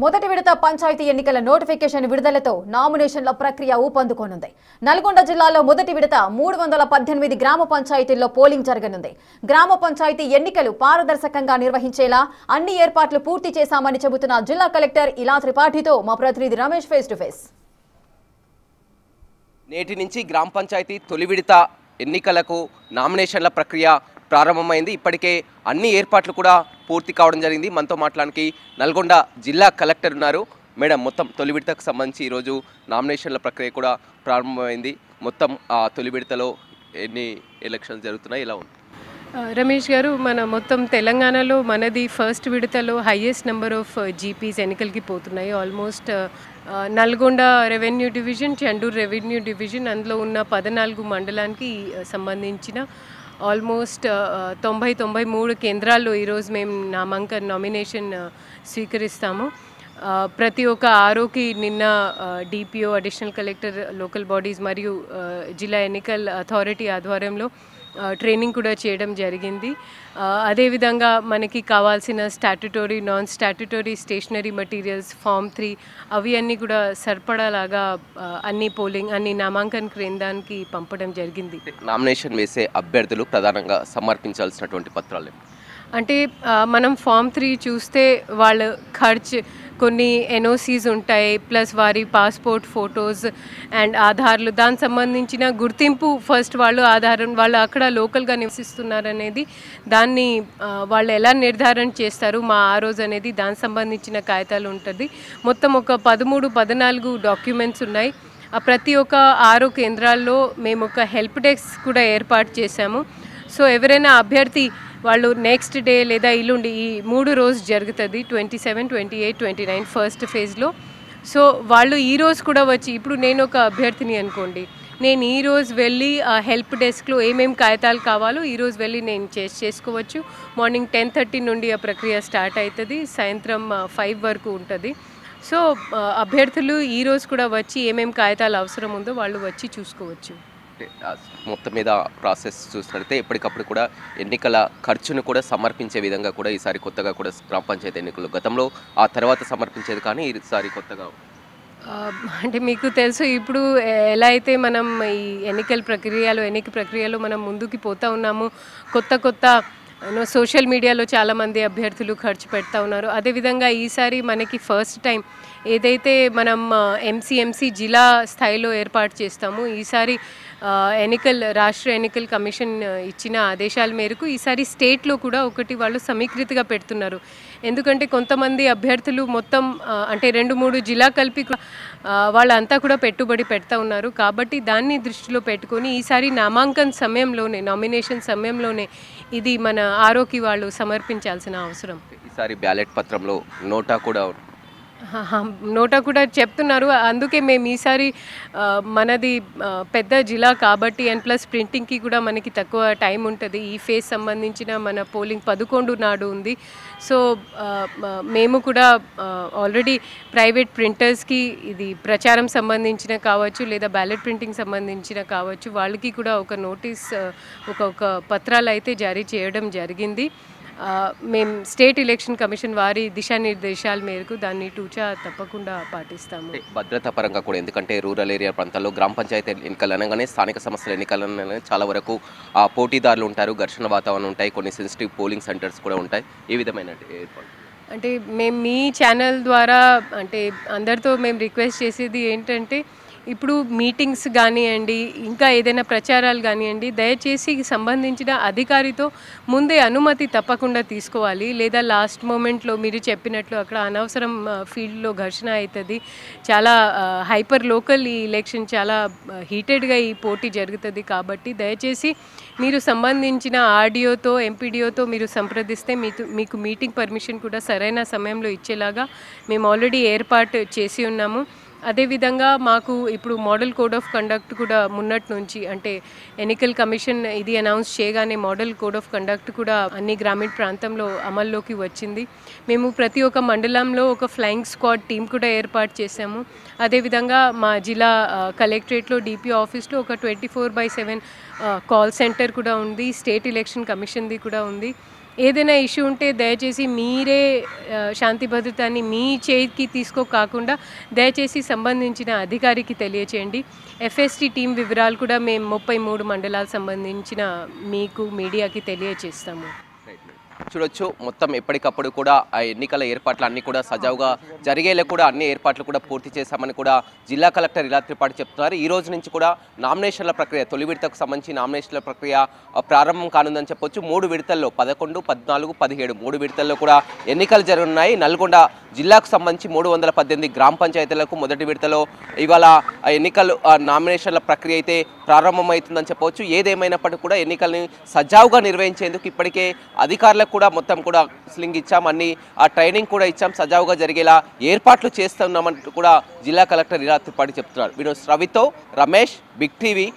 మొదటి విడత పంచాయతీ ఎన్నికల నోటిఫికేషన్ విడుదలతో నామినేషన్ల ప్రక్రియ ఊపందుకోనుంది. నల్గొండ జిల్లాలో మొదటి విడత 318 గ్రామ పంచాయతీల్లో పోలింగ్ జరగనుంది. గ్రామ పంచాయతీ ఎన్నికలు పారదర్శకంగా నిర్వహించేలా అన్ని ఏర్పాట్లు పూర్తి చేశామని చెబుతున్న జిల్లా కలెక్టర్ ఇలా త్రిపాఠితో మా ప్రతినిధి రమేష్ ఫేస్ టు ఫేస్. నేటి నుంచి గ్రామ పంచాయతీ తొలి విడత ఎన్నికలకు నామినేషన్ల ప్రక్రియ ప్రారంభమైంది. ఇప్పటికే అన్ని ఏర్పాట్లు కూడా పూర్తి కావడం జరిగింది. మనతో మాట్లాడడానికి నల్గొండ జిల్లా కలెక్టర్ ఉన్నారు. మేడం, మొత్తం తొలి విడతకు సంబంధించి ఈరోజు నామినేషన్ల ప్రక్రియ కూడా ప్రారంభమైంది. మొత్తం తొలి విడతలో ఎన్ని ఎలక్షన్స్ జరుగుతున్నాయి, ఎలా ఉంది? రమేష్ గారు, మన మొత్తం తెలంగాణలో మనది ఫస్ట్ విడతలో హైయెస్ట్ నెంబర్ ఆఫ్ జీపీస్ ఎన్నికలకి పోతున్నాయి. Almost Nalgonda revenue division, Chandur revenue division, అందులో ఉన్న 14 మండలానికి సంబంధించిన ఆల్మోస్ట్ 90-93 కేంద్రాల్లో ఈరోజు మేము నామినేషన్ స్వీకరిస్తాము. ప్రతి ఒక్క ఆర్ఓకి నిన్న DPO, additional collector, local bodies మరియు జిల్లా ఎన్నికల అథారిటీ ఆధ్వర్యంలో ట్రైనింగ్ కూడా చేయడం జరిగింది. అదేవిధంగా మనకి కావాల్సిన statutory, non statutory stationery materials, form 3 అవి అన్నీ కూడా సరిపడాలాగా అన్ని నామాంకన కేంద్రానికి పంపడం జరిగింది. నామినేషన్ వేసే అభ్యర్థులు ప్రధానంగా సమర్పించాల్సినటువంటి పత్రాలు అంటే మనం ఫామ్ 3 చూస్తే వాళ్ళ ఖర్చు, కొన్ని ఎన్ఓసీస్ ఉంటాయి, ప్లస్ వారి పాస్పోర్ట్ ఫొటోస్ అండ్ ఆధార్లు, దానికి సంబంధించిన గుర్తింపు ఫస్ట్ వాళ్ళు అక్కడ లోకల్గా నివసిస్తున్నారనేది దాన్ని వాళ్ళు ఎలా నిర్ధారణ చేస్తారు మా ఆ రోజు అనేది దానికి సంబంధించిన కాగితాలు ఉంటుంది. మొత్తం ఒక 13-14 డాక్యుమెంట్స్ ఉన్నాయి. ప్రతి ఒక్క 6 కేంద్రాల్లో మేము ఒక హెల్ప్ డెస్క్ కూడా ఏర్పాటు చేశాము. సో ఎవరైనా అభ్యర్థి వాళ్ళు నెక్స్ట్ డే లేదా ఇల్లుండి ఈ 3 రోజు జరుగుతుంది, 27, 28, 29 ఫస్ట్ ఫేజ్లో. సో వాళ్ళు ఈరోజు కూడా వచ్చి, ఇప్పుడు నేను ఒక అభ్యర్థిని అనుకోండి, నేను ఈరోజు వెళ్ళి ఆ హెల్ప్ డెస్క్లో ఏమేమి కాగితాలు కావాలో ఈరోజు వెళ్ళి నేను చేసుకోవచ్చు. మార్నింగ్ 10:30 నుండి ఆ ప్రక్రియ స్టార్ట్ అవుతుంది, సాయంత్రం 5 వరకు ఉంటుంది. సో అభ్యర్థులు ఈరోజు కూడా వచ్చి ఏమేమి కాగితాలు అవసరం ఉందో వాళ్ళు వచ్చి చూసుకోవచ్చు. మొత్తం మీద ప్రాసెస్ చూసినట్లయితే ఎప్పటికప్పుడు కూడా ఎన్నికల ఖర్చును కూడా సమర్పించే విధంగా కూడా ఈసారి కొత్తగా కూడా గ్రామ పంచాయతీ ఎన్నికలు గతంలో ఆ తర్వాత సమర్పించేది, కానీ ఈసారి కొత్తగా అంటే మీకు తెలుసు, ఇప్పుడు ఎలా అయితే మనం ఈ ఎన్నిక ప్రక్రియలో మనం ముందుకు పోతూ ఉన్నాము. కొత్త సోషల్ మీడియాలో చాలామంది అభ్యర్థులు ఖర్చు పెడతా ఉన్నారు. అదేవిధంగా ఈసారి మనకి ఫస్ట్ టైం ఏదైతే మనం ఎంసీ జిల్లా స్థాయిలో ఏర్పాటు చేస్తాము, ఈసారి రాష్ట్ర ఎన్నికల కమిషన్ ఇచ్చిన ఆదేశాల మేరకు ఈసారి స్టేట్లో కూడా ఒకటి వాళ్ళు సమీకృతిగా పెడుతున్నారు. ఎందుకంటే కొంతమంది అభ్యర్థులు మొత్తం అంటే 2-3 జిల్లా కలిపి వాళ్ళంతా కూడా పెట్టుబడి పెడతా ఉన్నారు. కాబట్టి దాన్ని దృష్టిలో పెట్టుకొని ఈసారి నామినేషన్ సమయంలోనే ఇది మన ఆరోకి వాళ్ళు సమర్పించాల్సిన అవసరం. ఈసారి బ్యాలెట్ పత్రంలో నోటా కూడా చెప్తున్నారు. అందుకే మేము ఈసారి మనది పెద్ద జిల్లా కాబట్టి అండ్ ప్లస్ ప్రింటింగ్కి కూడా మనకి తక్కువ టైం ఉంటుంది. ఈ ఫేజ్ సంబంధించిన మన పోలింగ్ 11 నాడు ఉంది. సో మేము కూడా ఆల్రెడీ ప్రైవేట్ ప్రింటర్స్కి ఇది ప్రచారం సంబంధించిన కావచ్చు లేదా బ్యాలెట్ ప్రింటింగ్ సంబంధించిన కావచ్చు, వాళ్ళకి కూడా ఒక నోటీస్, ఒక పత్రాలు అయితే జారీ చేయడం జరిగింది. మేము స్టేట్ ఎలక్షన్ కమిషన్ వారి దిశానిర్దేశాల మేరకు దాన్ని తూచా తప్పకుండా పాటిస్తాము. భద్రతా పరంగా కూడా, ఎందుకంటే రూరల్ ఏరియా ప్రాంతాల్లో గ్రామ పంచాయతీ ఎన్నికలు అనగానే, స్థానిక సంస్థల ఎన్నికలు అనగానే చాలా వరకు పోటీదారులు ఉంటారు, ఘర్షణ వాతావరణం ఉంటాయి, కొన్ని సెన్సిటివ్ పోలింగ్ సెంటర్స్ కూడా ఉంటాయి. ఏ విధమైన ఏర్పాటు అంటే మేము మీ ఛానల్ ద్వారా అంటే అందరితో మేము రిక్వెస్ట్ చేసేది ఏంటంటే, ఇప్పుడు మీటింగ్స్ కానివ్వండి, ఇంకా ఏదైనా ప్రచారాలు కానివ్వండి, దయచేసి సంబంధించిన అధికారితో ముందే అనుమతి తప్పకుండా తీసుకోవాలి. లేదా లాస్ట్ మూమెంట్లో మీరు చెప్పినట్లు అక్కడ అనవసరం ఫీల్డ్లో ఘర్షణ అవుతుంది. చాలా హైపర్ లోకల్ ఈ ఎలక్షన్, చాలా హీటెడ్గా ఈ పోటీ జరుగుతుంది. కాబట్టి దయచేసి మీరు సంబంధించిన ఆర్డీఓతో, ఎంపీడీఓతో మీరు సంప్రదిస్తే మీకు మీటింగ్ పర్మిషన్ కూడా సరైన సమయంలో ఇచ్చేలాగా మేము ఆల్రెడీ ఏర్పాటు చేసి ఉన్నాము. అదేవిధంగా మాకు ఇప్పుడు మోడల్ కోడ్ ఆఫ్ కండక్ట్ కూడా మొన్నటి నుంచి, అంటే ఎన్నికల కమిషన్ ఇది అనౌన్స్ చేయగానే మోడల్ కోడ్ ఆఫ్ కండక్ట్ కూడా అన్ని గ్రామీణ ప్రాంతంలో అమల్లోకి వచ్చింది. మేము ప్రతి ఒక్క మండలంలో ఒక ఫ్లయింగ్ స్క్వాడ్ టీం కూడా ఏర్పాటు చేశాము. అదేవిధంగా మా జిల్లా కలెక్టరేట్లో డిపిఓ ఆఫీస్లో ఒక 24/7 కాల్ సెంటర్ కూడా ఉంది. స్టేట్ ఎలక్షన్ కమిషన్ది కూడా ఉంది. ఏదైనా ఇష్యూ ఉంటే దయచేసి మీరే శాంతి భద్రతని మీ చేతికి కాకుండా దయచేసి సంబంధించిన అధికారికి తెలియచేయండి. ఎఫ్ఎస్టీ టీం వివరాలు కూడా మేము 33 మండలాలకు సంబంధించిన మీకు మీడియాకి తెలియచేస్తాము. చూడొచ్చు, మొత్తం ఎప్పటికప్పుడు కూడా ఆ ఎన్నికల ఏర్పాట్లు అన్నీ కూడా సజావుగా జరిగేలా కూడా అన్ని ఏర్పాట్లు కూడా పూర్తి చేశామని కూడా జిల్లా కలెక్టర్ ఇలా త్రిపాఠి చెప్తున్నారు. ఈ రోజు నుంచి కూడా నామినేషన్ల ప్రక్రియ, తొలి విడతకు సంబంధించి నామినేషన్ల ప్రక్రియ ప్రారంభం కానుందని చెప్పొచ్చు. 3 విడతల్లో 11, 14, 17 3 విడతల్లో కూడా ఎన్నికలు జరగనున్నాయి. నల్గొండ జిల్లాకు సంబంధించి 318 గ్రామ పంచాయతీలకు మొదటి విడతలో ఇవాళ ఎన్నికలు నామినేషన్ల ప్రక్రియ అయితే ప్రారంభమవుతుందని చెప్పవచ్చు. ఏదేమైనప్పటికీ కూడా ఎన్నికల్ని సజావుగా నిర్వహించేందుకు ఇప్పటికే అధికారులకు కూడా మొత్తం కూడా స్లింగ్ ఇచ్చాం, అన్ని ట్రైనింగ్ కూడా ఇచ్చాం, సజావుగా జరిగేలా ఏర్పాట్లు చేస్తున్నామంటూ కూడా జిల్లా కలెక్టర్ ఇలా త్రిపాఠి చెప్తున్నారు. వినోద్ రవితో రమేష్, బిగ్ టీవీ.